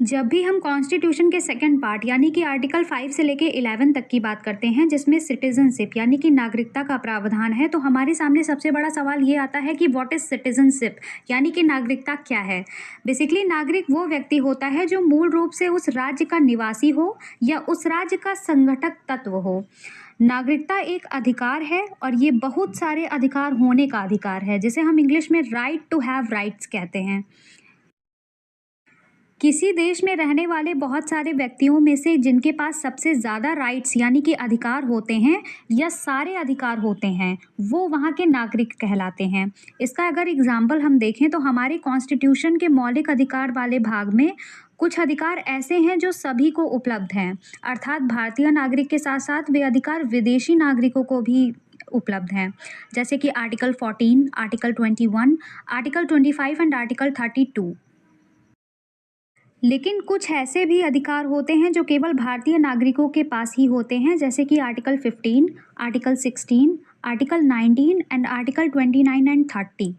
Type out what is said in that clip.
जब भी हम कॉन्स्टिट्यूशन के सेकंड पार्ट यानी कि आर्टिकल 5 से लेके 11 तक की बात करते हैं जिसमें सिटीजनशिप यानी कि नागरिकता का प्रावधान है, तो हमारे सामने सबसे बड़ा सवाल ये आता है कि व्हाट इज सिटीजनशिप यानी कि नागरिकता क्या है। बेसिकली नागरिक वो व्यक्ति होता है जो मूल रूप से उस राज्य का निवासी हो या उस राज्य का संगठक तत्व हो। नागरिकता एक अधिकार है और ये बहुत सारे अधिकार होने का अधिकार है, जिसे हम इंग्लिश में राइट टू हैव राइट्स कहते हैं। किसी देश में रहने वाले बहुत सारे व्यक्तियों में से जिनके पास सबसे ज़्यादा राइट्स यानी कि अधिकार होते हैं या सारे अधिकार होते हैं, वो वहाँ के नागरिक कहलाते हैं। इसका अगर एग्जाम्पल हम देखें तो हमारे कॉन्स्टिट्यूशन के मौलिक अधिकार वाले भाग में कुछ अधिकार ऐसे हैं जो सभी को उपलब्ध हैं, अर्थात भारतीय नागरिक के साथ साथ वे अधिकार विदेशी नागरिकों को भी उपलब्ध हैं, जैसे कि article 14, article 21, article 25 and article 32। लेकिन कुछ ऐसे भी अधिकार होते हैं जो केवल भारतीय नागरिकों के पास ही होते हैं, जैसे कि article 15, article 16, article 19 and article 29 and 30।